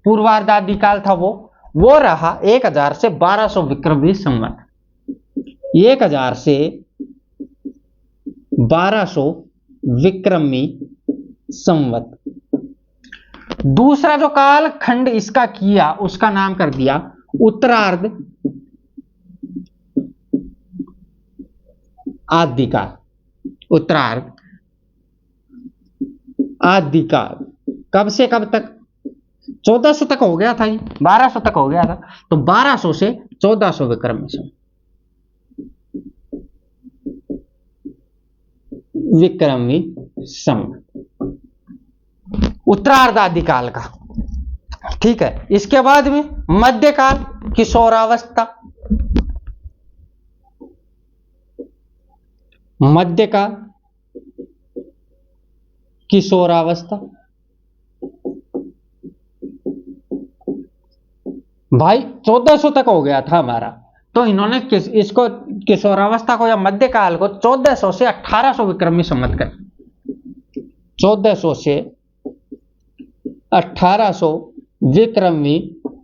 पूर्वार्ध आदिकाल था? वो रहा 1000 से 1200 विक्रमी संवत। 1000 से 1200 विक्रमी संवत। दूसरा जो कालखंड इसका किया उसका नाम कर दिया उत्तरार्ध आदिकाल। उत्तरार्ध आदिकाल कब से कब तक? 1400 तक हो गया था, 1200 तक हो गया था, तो 1200 से 1400 विक्रमी संवत, उत्तरार्ध आदिकाल का। ठीक है। इसके बाद में मध्यकाल, किशोरावस्था। मध्यकाल, किशोरावस्था। भाई 1400 तक हो गया था हमारा, तो इन्होंने इसको किशोरावस्था को या मध्यकाल को 1400 से 1800 विक्रमी संवत कर, 1400 से 1800 विक्रमी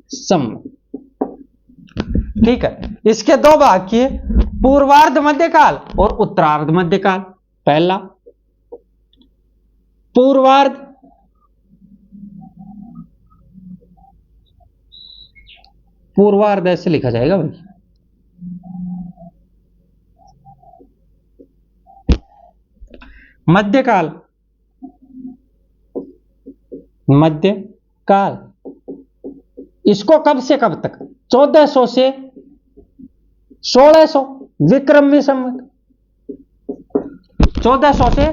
संवत। ठीक है। इसके 2 भाग किए, पूर्वार्ध मध्यकाल और उत्तरार्ध मध्यकाल। पहला पूर्वार्ध, पूर्वार्ध ऐसे लिखा जाएगा भाई। मध्यकाल, मध्यकाल इसको कब से कब तक? 1400 से 1600 विक्रमी संवत। 1400 से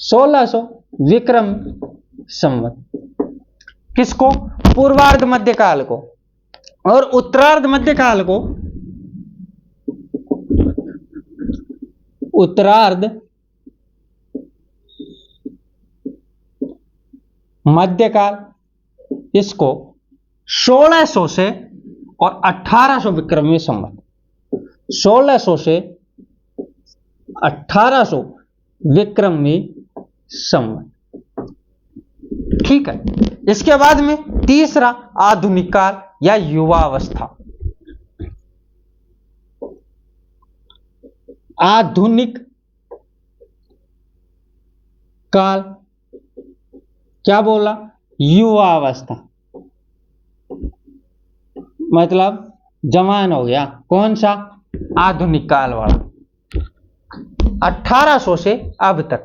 1600 विक्रम संवत। किसको? पूर्वार्ध मध्यकाल को। और उत्तरार्ध मध्यकाल को, उत्तरार्ध मध्यकाल इसको 1600 से और 1800 विक्रमी संवत। 1600 से 1800 विक्रमी संवत। ठीक है। इसके बाद में तीसरा आधुनिक काल या युवावस्था। आधुनिक काल, क्या बोला, युवावस्था, मतलब जवान हो गया, कौन सा, आधुनिक काल वाला। 1800 से अब तक,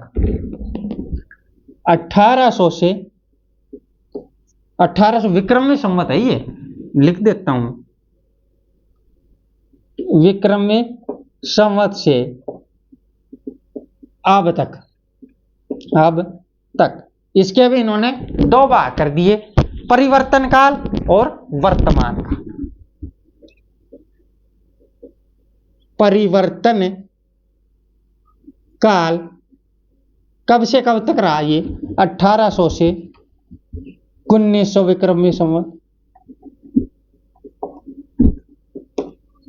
1800 विक्रमी संवत है, ये लिख देता हूं, विक्रमी संवत से अब तक, अब तक। इसके भी इन्होंने दो भाग कर दिए, परिवर्तन काल और वर्तमान काल। परिवर्तन काल कब से कब तक रहा, ये 1800 से 1900 विक्रमी संवत।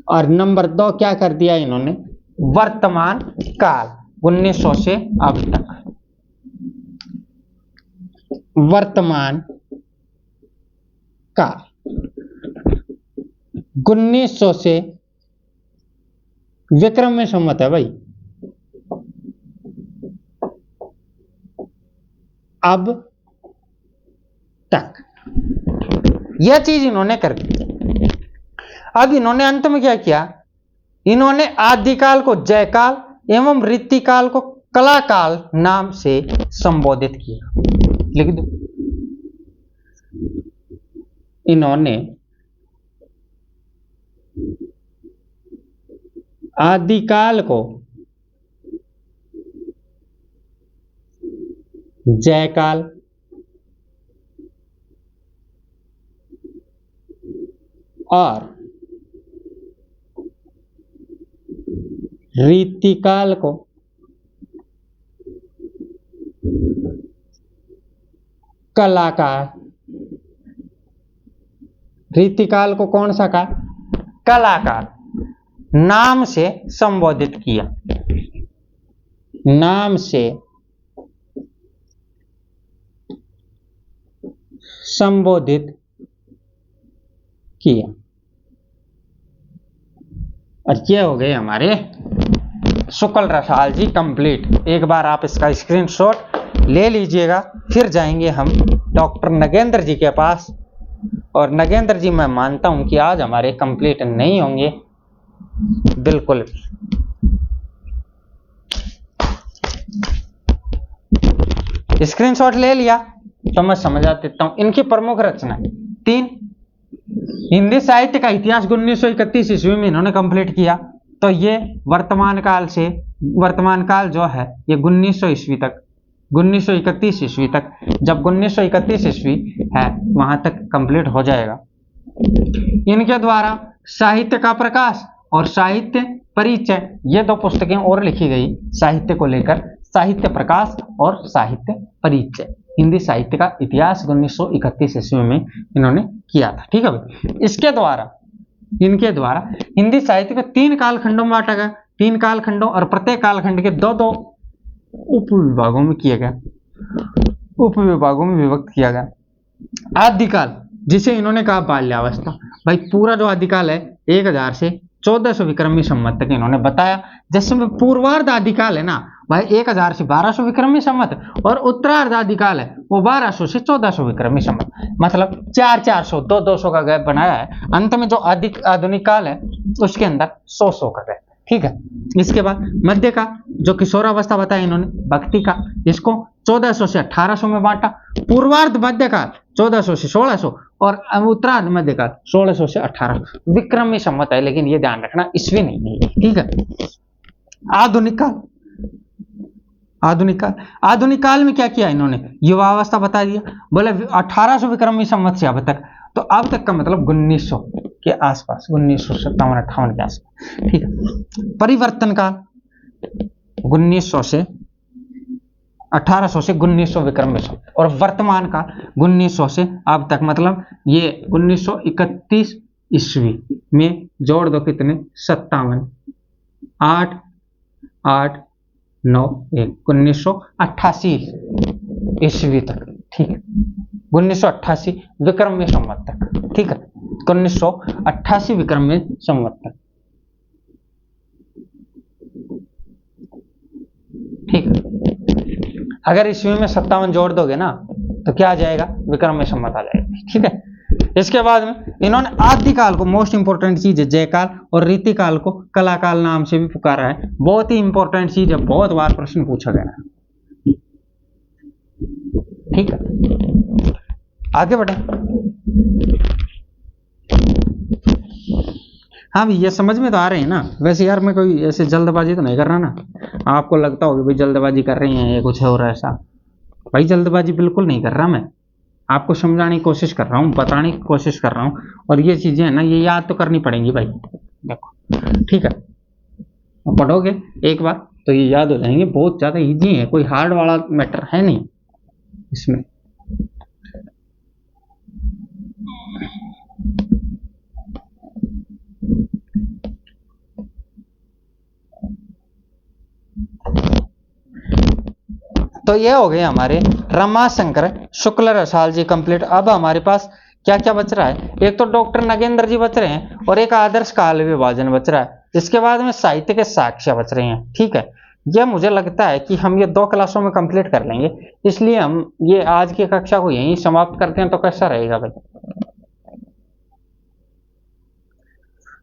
और नंबर 2 क्या कर दिया इन्होंने, वर्तमान काल, 1900 से अब तक। वर्तमान काल 1900 से विक्रमी संवत है भाई, अब तक। यह चीज इन्होंने कर दी। अब इन्होंने अंत में क्या किया, इन्होंने आदिकाल को जयकाल एवं रीतिकाल को कलाकाल नाम से संबोधित किया। लिख दो, इन्होंने आदिकाल को जयकाल और रीतिकाल को कलाकार, रीतिकाल को कौन सा कहा, कलाकार नाम से संबोधित किया, नाम से संबोधित किया। और ये हो गए हमारे शुक्ल रसाल जी कंप्लीट। एक बार आप इसका स्क्रीनशॉट ले लीजिएगा, फिर जाएंगे हम डॉक्टर नगेंद्र जी के पास। और नगेंद्र जी मैं मानता हूं कि आज हमारे कंप्लीट नहीं होंगे बिल्कुल। स्क्रीनशॉट ले लिया तो मैं समझा देता हूं। इनकी प्रमुख रचना 3, हिंदी साहित्य का इतिहास 1931 ईस्वी में इन्होंने कंप्लीट किया। तो ये वर्तमान काल से, वर्तमान काल जो है ये 1900 ईस्वी तक, 1931 ईस्वी तक, जब 1931 ईस्वी है वहां तक कंप्लीट हो जाएगा। इनके द्वारा साहित्य का प्रकाश और साहित्य परिचय, ये 2 पुस्तकें और लिखी गई साहित्य को लेकर, साहित्य प्रकाश और साहित्य परिचय। हिंदी साहित्य का इतिहास 1931 ईस्वी में इन्होंने किया था। ठीक है भाई। इसके द्वारा, इनके द्वारा हिंदी साहित्य को 3 कालखंडों में बांटा गया, 3 कालखंडों, और प्रत्येक कालखंड के 2-2 उपविभागों में किया गया, उपविभागों में विभक्त किया गया। आदिकाल, जिसे इन्होंने कहा बाल्यावस्था, भाई पूरा जो आदिकाल है 1000 से 1400 विक्रमी संवत तक इन्होंने बताया। जिसमें पूर्वार्ध आदिकाल है ना भाई 1000 से 1200 विक्रमी संवत, और उत्तरार्ध आदिकाल है वो 1200 से 1400 विक्रमी संवत, मतलब 400 200 का गैप बनाया है। अंत में जो आधुनिक काल है उसके अंदर 100 का गैप। ठीक है। इसके बाद मध्य का, जो किशोरावस्था बताया इन्होंने, भक्ति का, इसको 1400 से 1800 में बांटा। पूर्वार्ध मध्य काल 1400 से 1600, और उत्तरार्ध मध्य काल 1600 से 1800 विक्रमी संवत है, लेकिन ये ध्यान रखना ईस्वी नहीं है। ठीक है। आधुनिक काल, आधुनिक काल, आधुनिक काल में क्या किया इन्होंने, युवावस्था बता दिया। बोले 1800 विक्रमी संवत से अब तक, तो अब तक का मतलब 1900 के आसपास, 1957-58 के आसपास। ठीक है। परिवर्तन काल 1900 से 1800 से 1900 विक्रमी संवत, और वर्तमान काल 1900 से अब तक, मतलब ये 1931 ईस्वी में जोड़ दो कितने, 57, 8, 8, 9, 1, 1988 ईस्वी तक। ठीक है। 1988 विक्रमी संवत तक। ठीक है। 1988 विक्रमी संवत तक। ठीक है। अगर ईस्वी में 57 जोड़ दोगे ना तो क्या आ जाएगा, विक्रम में संवत आ जाएगा। ठीक है, इसके बाद में इन्होंने आदिकाल को, मोस्ट इंपोर्टेंट चीज है, जयकाल और रीतिकाल को कलाकाल नाम से भी पुकारा है। बहुत ही इंपॉर्टेंट चीज है, बहुत बार प्रश्न पूछा गया है। ठीक है, आगे बढ़े। हाँ भी ये समझ में तो आ रहे हैं ना। वैसे यार मैं कोई ऐसे जल्दबाजी तो नहीं कर रहा ना, आपको लगता होगा भाई जल्दबाजी कर रही हैं, ये कुछ हो रहा है ऐसा। भाई जल्दबाजी बिल्कुल नहीं कर रहा, मैं आपको समझाने की कोशिश कर रहा हूँ, बताने की कोशिश कर रहा हूँ। और ये चीजें है ना, ये याद तो करनी पड़ेंगी भाई, देखो। ठीक है, पढ़ोगे एक बार तो ये याद हो जाएंगे, बहुत ज्यादा इजी है, कोई हार्ड वाला मैटर है नहीं इसमें। तो ये हो गए हमारे रमाशंकर शुक्ल रसाल जी कंप्लीट। अब हमारे पास क्या क्या बच रहा है, एक तो डॉक्टर नगेंद्र जी बच रहे हैं और एक आदर्श काल विभाजन बच रहा है। इसके बाद में साहित्य के साक्ष्य बच रहे हैं। ठीक है, ये मुझे लगता है कि हम ये 2 क्लासों में कंप्लीट कर लेंगे, इसलिए हम ये आज की कक्षा को यहीं समाप्त करते हैं। तो कैसा रहेगा भाई?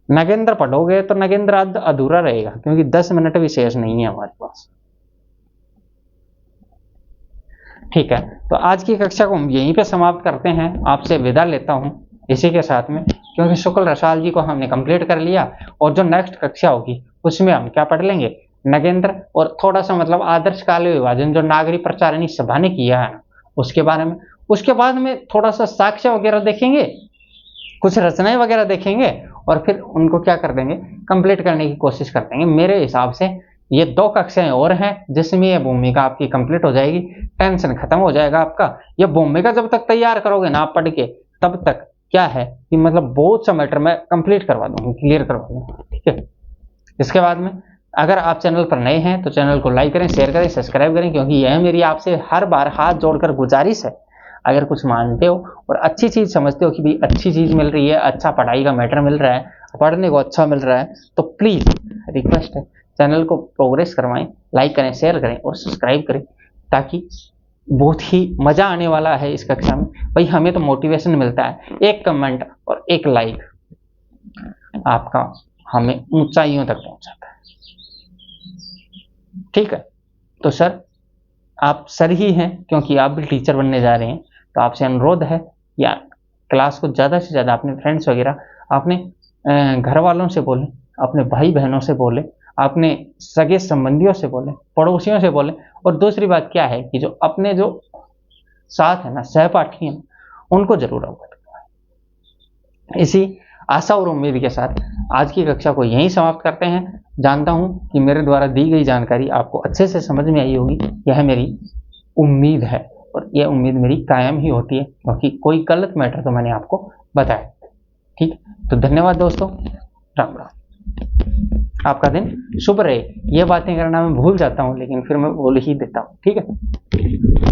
नगेंद्र पढ़ोगे तो नगेंद्र अधूरा रहेगा, क्योंकि 10 मिनट भी शेष नहीं है हमारे पास। ठीक है, तो आज की कक्षा को हम यहीं पे समाप्त करते हैं, आपसे विदा लेता हूं इसी के साथ में, क्योंकि शुक्ल रसाल जी को हमने कंप्लीट कर लिया। और जो नेक्स्ट कक्षा होगी उसमें हम क्या पढ़ लेंगे, नगेंद्र और थोड़ा सा मतलब आदर्श काल विभाजन जो नागरी प्रचारिणी सभा ने किया है उसके बारे में। उसके बाद में थोड़ा सा साक्ष्य वगैरह देखेंगे, कुछ रचनाएं वगैरह देखेंगे और फिर उनको क्या कर देंगे, कंप्लीट करने की कोशिश कर देंगे। मेरे हिसाब से ये 2 कक्षाएं और हैं जिसमें ये भूमिका आपकी कंप्लीट हो जाएगी, टेंशन खत्म हो जाएगा आपका। ये भूमिका जब तक तैयार करोगे ना आप पढ़ के, तब तक क्या है कि मतलब बहुत सा मैटर मैं कंप्लीट करवा दूंगा, क्लियर करवा दूंगा। ठीक है, इसके बाद में अगर आप चैनल पर नए हैं तो चैनल को लाइक करें, शेयर करें, सब्सक्राइब करें, क्योंकि यह मेरी आपसे हर बार हाथ जोड़कर गुजारिश है। अगर कुछ मानते हो और अच्छी चीज समझते हो कि भाई अच्छी चीज मिल रही है, अच्छा पढ़ाई का मैटर मिल रहा है, पढ़ने को अच्छा मिल रहा है, तो प्लीज रिक्वेस्ट है चैनल को प्रोग्रेस करवाएं, लाइक करें, शेयर करें और सब्सक्राइब करें, ताकि बहुत ही मजा आने वाला है इस कक्षा में। भाई हमें तो मोटिवेशन मिलता है, एक कमेंट और एक लाइक आपका हमें ऊंचाइयों तक पहुंचाता है। ठीक है, तो सर आप सर ही हैं, क्योंकि आप भी टीचर बनने जा रहे हैं, तो आपसे अनुरोध है या क्लास को ज़्यादा से ज़्यादा अपने फ्रेंड्स वगैरह, अपने घर वालों से बोलें, अपने भाई बहनों से बोलें, अपने सगे संबंधियों से बोलें, पड़ोसियों से बोलें। और दूसरी बात क्या है कि जो अपने जो साथ है ना, सहपाठी हैं, उनको जरूर अवगत करवाएं। इसी आशा और उम्मीद के साथ आज की कक्षा को यहीं समाप्त करते हैं। जानता हूं कि मेरे द्वारा दी गई जानकारी आपको अच्छे से समझ में आई होगी, यह मेरी उम्मीद है और यह उम्मीद मेरी कायम ही होती है, क्योंकि कोई गलत मैटर तो मैंने आपको बताया। ठीक, तो धन्यवाद दोस्तों, राम राम, आपका दिन शुभ रहे। ये बातें करना मैं भूल जाता हूँ, लेकिन फिर मैं बोल ही देता हूँ। ठीक है।